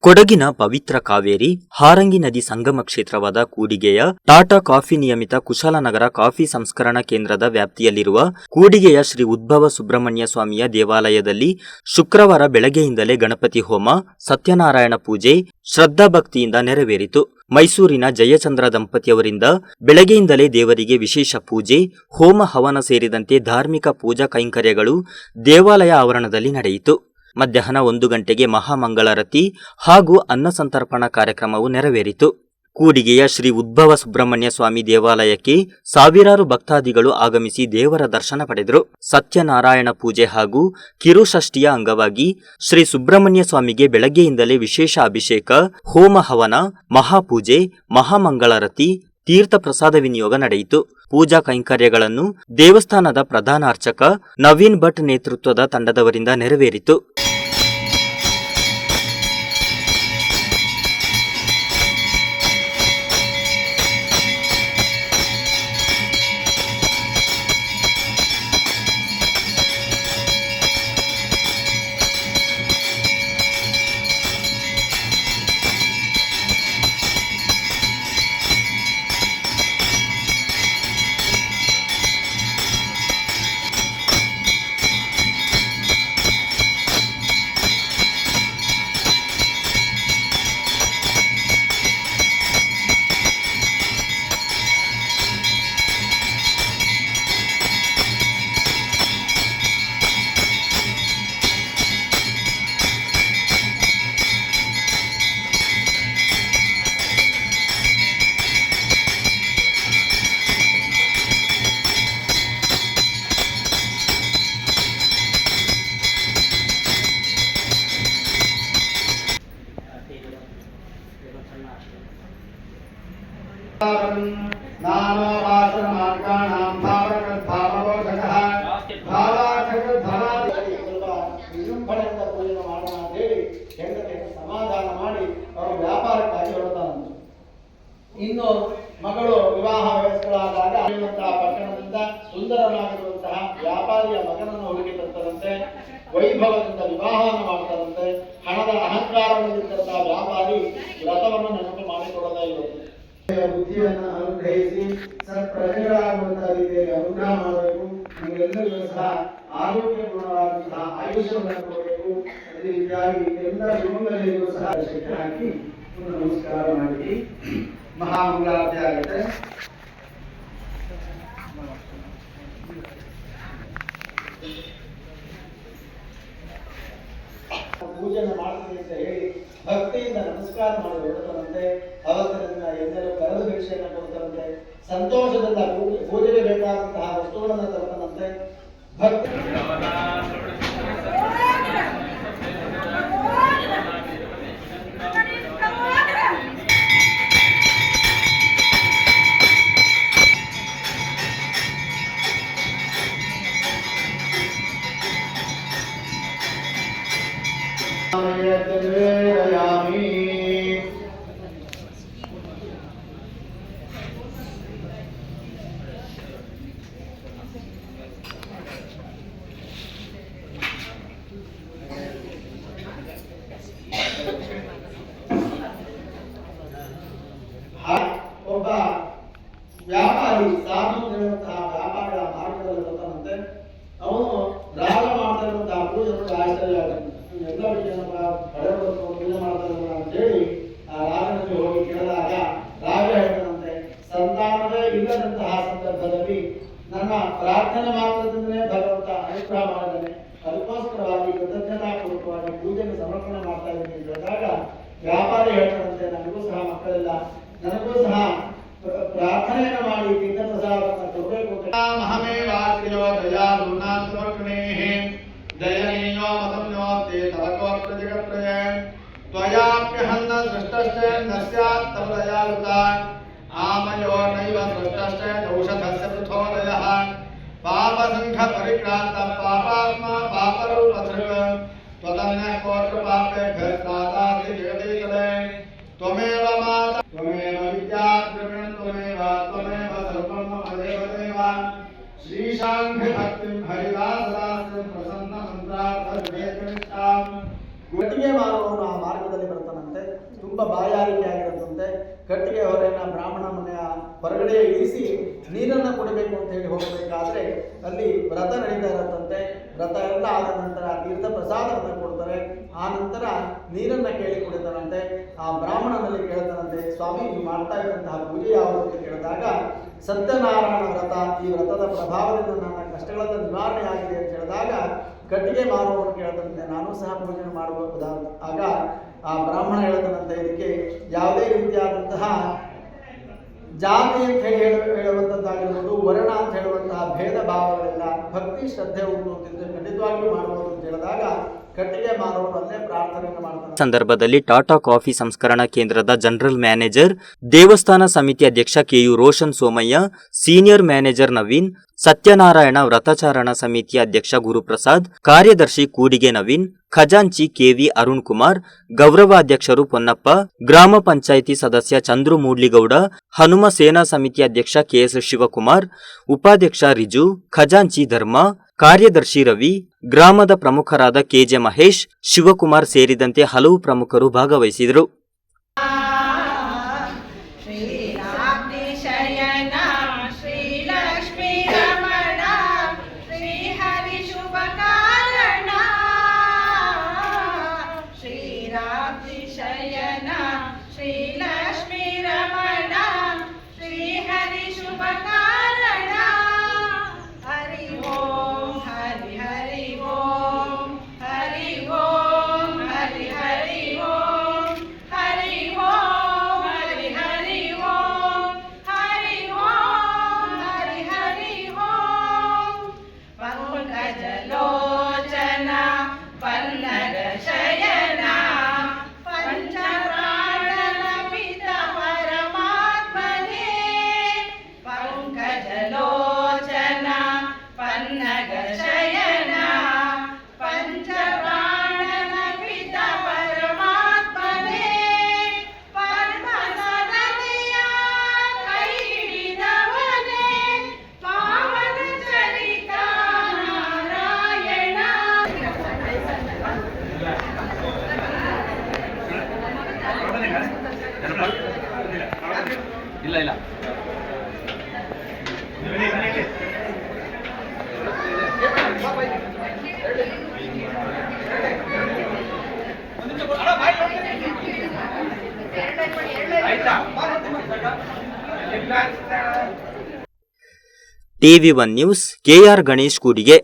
ಕೊಡಗಿನ ಪವಿತ್ರ ಕಾವೇರಿ ಹಾರಂಗಿ ನದಿ ಸಂಗಮ ಕ್ಷೇತ್ರವಾದ ಕೂಡಿಗೆಯ ಟಾಟಾ ಕಾಫಿ ನಿಯಮಿತ ಕುಶಾಲನಗರ ಕಾಫಿ ಸಂಸ್ಕರಣಾ ಕೇಂದ್ರದ ವ್ಯಾಪ್ತಿಯಲ್ಲಿರುವ ಕೂಡಿಗೆಯ ಶ್ರೀ ಉದ್ಭವ ಸುಬ್ರಹ್ಮಣ್ಯ ಸ್ವಾಮಿಯ ದೇವಾಲಯದಲ್ಲಿ ಶುಕ್ರವಾರ ಬೆಳಗ್ಗೆಯಿಂದಲೇ ಗಣಪತಿ ಹೋಮ, ಸತ್ಯನಾರಾಯಣ ಪೂಜೆ ಶ್ರದ್ಧಾಭಕ್ತಿಯಿಂದ ನೆರವೇರಿತು. ಮೈಸೂರಿನ ಜಯಚಂದ್ರ ದಂಪತಿಯವರಿಂದ ಬೆಳಗ್ಗೆಯಿಂದಲೇ ದೇವರಿಗೆ ವಿಶೇಷ ಪೂಜೆ, ಹೋಮ ಹವನ ಸೇರಿದಂತೆ ಧಾರ್ಮಿಕ ಪೂಜಾ ಕೈಂಕರ್ಯಗಳು ದೇವಾಲಯ ಆವರಣದಲ್ಲಿ ನಡೆಯಿತು. ಮಧ್ಯಾಹ್ನ 1 ಗಂಟೆಗೆ ಮಹಾಮಂಗಳಾರತಿ ಹಾಗೂ ಅನ್ನಸಂತರ್ಪಣಾ ಕಾರ್ಯಕ್ರಮವು ನೆರವೇರಿತು. ಕೂಡಿಗೆಯ ಶ್ರೀ ಉದ್ಭವ ಸುಬ್ರಹ್ಮಣ್ಯ ಸ್ವಾಮಿ ದೇವಾಲಯಕ್ಕೆ ಸಾವಿರಾರು ಭಕ್ತಾದಿಗಳು ಆಗಮಿಸಿ ದೇವರ ದರ್ಶನ ಪಡೆದರು. ಸತ್ಯನಾರಾಯಣ ಪೂಜೆ ಹಾಗೂ ಕಿರುಷಷ್ಠಿಯ ಅಂಗವಾಗಿ ಶ್ರೀ ಸುಬ್ರಹ್ಮಣ್ಯ ಸ್ವಾಮಿಗೆ ಬೆಳಗ್ಗೆಯಿಂದಲೇ ವಿಶೇಷ ಅಭಿಷೇಕ, ಹೋಮ ಹವನ, ಮಹಾಪೂಜೆ, ಮಹಾಮಂಗಳಾರತಿ, ತೀರ್ಥ ಪ್ರಸಾದ ವಿನಿಯೋಗ ನಡೆಯಿತು. ಪೂಜಾ ಕೈಂಕರ್ಯಗಳನ್ನು ದೇವಸ್ಥಾನದ ಪ್ರಧಾನ ಅರ್ಚಕ ನವೀನ್ ಭಟ್ ನೇತೃತ್ವದ ತಂಡದವರಿಂದ ನೆರವೇರಿತು. ಸಮಾಧಾನ ಮಾಡಿ ಅವರು ವ್ಯಾಪಾರಕ್ಕಾಗಿ ಹೊರತಾನಂತೆ. ಇನ್ನು ಮಗಳು ವಿವಾಹ ವಯಸ್ಕಳಾದಾಗ ಪಟ್ಟಣದಿಂದ ಸುಂದರನಾಗಿರುವಂತಹ ವ್ಯಾಪಾರಿಯ ಮಗನನ್ನು ಹುಡುಕಿ ತರ್ತಾರಂತೆ. ವೈಭವದಿಂದ ವಿವಾಹವನ್ನು ಮಾಡ್ತಾರಂತೆ. ಹಣದ ಅಹಂಕಾರದಲ್ಲಿದ್ದಂತಹ ವ್ಯಾಪಾರಿ ವ್ರತವನ್ನು ನೆನಪು ಮಾಡಿಕೊಳ್ಳದೇ ಇರುತ್ತೆ. ಬುದ್ಧಿಯನ್ನು ಅನುಗ್ರಹಿಸಿ ಪ್ರಜೆಗಳಾಗುವಂತಹ ರೀತಿಯಲ್ಲಿ ಅನುಗ್ರಹ ಮಾಡಬೇಕು. ನಮಗೆಲ್ಲರಿಗೂ ಸಹ ಆರೋಗ್ಯ ಗುಣವಾದಂತಹ ಆಯುಷ್ಯವನ್ನು ಕೊಡಬೇಕು. ಅದೇ ರೀತಿಯಾಗಿ ಎಲ್ಲ ಸುಮಂಗಲಿಗೂ ಸಹ ಶಕ್ತಿ ಹಾಕಿ ನಮಸ್ಕಾರ ಮಾಡಿ ಮಹಾಮಂಗಳಾರತಿ ಆಗುತ್ತೆ. ಪೂಜೆಯನ್ನು ಮಾಡ್ತೀನಿ ಅಂತ ಹೇಳಿ ಭಕ್ತಿಯಿಂದ ನಮಸ್ಕಾರ ಮಾಡಿ ಹೊರಡುತ್ತಾರಂತೆ. ಅವತ್ತರಿಂದ ಎಲ್ಲರೂ ಕರೆದು ಭಿಕ್ಷೆಯನ್ನು ಕೊಡ್ತಾರಂತೆ. ಸಂತೋಷದಿಂದ ಪೂಜೆಗೆ ಬೇಕಾದಂತಹ ವಸ್ತುಗಳನ್ನು ತರ್ತಾನಂತೆ. ಭಕ್ತಿ ಒಬ್ಬ ವ್ಯಾಪಾರಿ ಸಾಧು ಹೇಳುವಂತಹ ವ್ಯಾಪಾರ ಮಾರ್ಗದಲ್ಲಿ ಬರ್ತಾನಂತೆ. ಅವನು ರಾಗ ಮಾಡ್ತಾ ಇರುವಂತಹ ಪೂಜೆಗಳು ಆಶ್ಚರ್ಯ ಆಗುತ್ತೆ. ಎಲ್ಲ ಪೂಜೆ ಮಾಡ್ತಾರಲ್ಲ ಅಂತ ಹೇಳಿ ಆ ರಾಜನಲ್ಲಿ ಹೋಗಿ ಕೇಳಿದಾಗ ರಾಜ ಹೇಳ್ತಾನಂತೆ, ಸಂತಾನವೇ ಇಲ್ಲದಂತಹ ಸಂದರ್ಭದಲ್ಲಿ ನನ್ನ ಪ್ರಾರ್ಥನೆ ಮಾತ್ರದಿಂದಲೇ ಭಗವಂತ ಅನುಗ್ರಹ ಮಾಡಿದ್ದಾನೆ. ಅದಕ್ಕೋಸ್ಕರವಾಗಿ ಕೃತಜ್ಞತಾ ಪೂರ್ವಕವಾಗಿ ಪೂಜೆಗೆ ಸಮರ್ಪಣೆ ಮಾಡ್ತಾ ಇದ್ದೀನಿ ಅಂತ ಹೇಳಿದಾಗ ವ್ಯಾಪಾರಿ ಹೇಳ್ತಾನಂತೆ, ನನಗೂ ಸಹ ಮಕ್ಕಳಿಲ್ಲ, ನನಗೂ ಸಹ ಪ್ರಾರ್ಥನೆಯನ್ನು ಮಾಡಿ ತೀರ್ಥ ಪ್ರಸಾದವನ್ನು ಕೊಡಬೇಕು. ದಯನೀಯೋ ಮತಮ್ಯೋತೆ ತವಕೋತ್ರ ಜಗತ್ರಯ ತ್ವಯಾಪ್ಯಹನ್ನ ಸೃಷ್ಟಶ್ಚ ನಸ್ಯಾತ್ ತವ ದಯಾಲುತ ಆಮಯೋ ನೈವ ಸೃಷ್ಟಶ್ಚ ಔಷಧಸ್ಯ ಪೃಥೋದಯಃ ಪಾಪಸಂಘ ಪರಿಕ್ರಾಂತ ಪಾಪಾತ್ಮ ಪಾಪರೂಪಧೃಗ ತ್ವದನ್ಯ ಕೋತ್ರ ಪಾಪೇಭ್ಯಃ ತ್ರಾತಾಸಿ ಜಗದೀತಲೆ ತ್ವಮೇವ ಮಾತಾ ತ್ವಮೇವ ವಿದ್ಯಾ ದ್ರವಿಣಂ ತ್ವಮೇವ ತ್ವಮೇವ ಸರ್ವಂ ಮಮ ದೇವದೇವ ಶ್ರೀಶಾಂಘ್ರಿ ಭಕ್ತಿಂ ಹರಿದಾಸದಾಸ್ಯಂ ಪ್ರಸನ್ನ ಮಂತ್ರಾರ್ಥ ವಿವೇಕನಿಷ್ಠಾಂ. ಒಟ್ಟಿಗೆ ಮಾರುವವನು ಆ ಮಾರ್ಗದಲ್ಲಿ ಬರ್ತಾನಂತೆ. ಆಗಿರುತ್ತಂತೆ, ತುಂಬ ಬಾಯಾರಿಕೆ ಆಗಿರುತ್ತಂತೆ. ಕಟ್ಟಿಗೆ ಹೊರೆಯನ್ನು ಬ್ರಾಹ್ಮಣ ಮನೆಯ ಹೊರಗಡೆ ಇಳಿಸಿ ನೀರನ್ನು ಕುಡಿಬೇಕು ಅಂತ ಹೇಳಿ ಹೋಗಬೇಕಾದ್ರೆ ಅಲ್ಲಿ ವ್ರತ ನಡೀತಾ ಇರುತ್ತಂತೆ. ವ್ರತ ಎಲ್ಲ ಆದ ನಂತರ ತೀರ್ಥ ಪ್ರಸಾದವನ್ನು ಕೊಡ್ತಾರೆ. ಆ ನಂತರ ನೀರನ್ನು ಕೇಳಿ ಕುಡಿತಾರಂತೆ. ಆ ಬ್ರಾಹ್ಮಣನಲ್ಲಿ ಕೇಳ್ತಾರಂತೆ, ಸ್ವಾಮಿ ನೀವು ಮಾಡ್ತಾ ಇದ್ದಂತಹ ಪೂಜೆ ಯಾವುದು ಅಂತ ಕೇಳಿದಾಗ, ಸತ್ಯನಾರಾಯಣ ವ್ರತ, ಈ ವ್ರತದ ಪ್ರಭಾವದಿಂದ ನನ್ನ ಕಷ್ಟಗಳನ್ನು ನಿವಾರಣೆ ಆಗಿದೆ ಅಂತ ಹೇಳಿದಾಗ ಕಟ್ಟಿಗೆ ಮಾರುವವನು ಕೇಳ್ತಾನಂತೆ, ನಾನು ಸಹ ಪೂಜೆ ಮಾಡಬಹುದಾ? ಆಗ ಆ ಬ್ರಾಹ್ಮಣ ಹೇಳ್ತಾನಂತೆ, ಇದಕ್ಕೆ ಯಾವುದೇ ರೀತಿಯಾದಂತಹ ಜಾತಿ ಅಂತ ಹೇಳುವಂಥದ್ದಾಗಿರ್ಬೋದು, ವರ್ಣ ಅಂತ ಹೇಳುವಂತಹ ಭೇದ ಭಾವಗಳಿಲ್ಲ, ಭಕ್ತಿ ಶ್ರದ್ಧೆ ಉಂಟು ಅಂತಿದ್ರೆ ಖಂಡಿತವಾಗಿಯೂ ಮಾಡಬಹುದು ಅಂತ ಹೇಳಿದಾಗ ಕಟ್ಟಿಗೆ ಮಾರುವವರು ಅಲ್ಲೇ ಪ್ರಾರ್ಥನೆಯನ್ನು ಮಾಡ್ತಾರೆ. ಸಂದರ್ಭದಲ್ಲಿ ಟಾಟಾ ಕಾಫಿ ಸಂಸ್ಕರಣಾ ಕೇಂದ್ರದ ಜನರಲ್ ಮ್ಯಾನೇಜರ್, ದೇವಸ್ಥಾನ ಸಮಿತಿ ಅಧ್ಯಕ್ಷ ಕೆಯು ರೋಷನ್ ಸೋಮಯ್ಯ, ಸೀನಿಯರ್ ಮ್ಯಾನೇಜರ್ ನವೀನ್, ಸತ್ಯನಾರಾಯಣ ವ್ರತಾಚರಣಾ ಸಮಿತಿಯ ಅಧ್ಯಕ್ಷ ಗುರುಪ್ರಸಾದ್, ಕಾರ್ಯದರ್ಶಿ ಕೂಡಿಗೆ ನವೀನ್, ಖಜಾಂಚಿ ಕೆವಿ ಅರುಣ್ ಕುಮಾರ್, ಗೌರವಾಧ್ಯಕ್ಷರು ಪೊನ್ನಪ್ಪ, ಗ್ರಾಮ ಪಂಚಾಯಿತಿ ಸದಸ್ಯ ಚಂದ್ರು ಮೂಡ್ಲಿಗೌಡ, ಹನುಮ ಸೇನಾ ಸಮಿತಿ ಅಧ್ಯಕ್ಷ ಕೆಎಸ್ ಶಿವಕುಮಾರ್, ಉಪಾಧ್ಯಕ್ಷ ರಿಜು, ಖಜಾಂಚಿ ಧರ್ಮ, ಕಾರ್ಯದರ್ಶಿ ರವಿ, ಗ್ರಾಮದ ಪ್ರಮುಖರಾದ ಕೆಜೆ ಮಹೇಶ್, ಶಿವಕುಮಾರ್ ಸೇರಿದಂತೆ ಹಲವು ಪ್ರಮುಖರು ಭಾಗವಹಿಸಿದರು. ಇಲ್ಲ TV1 ನ್ಯೂಸ್, ಕೆಆರ್ ಗಣೇಶ್ ಕೂಡಿಗೆ.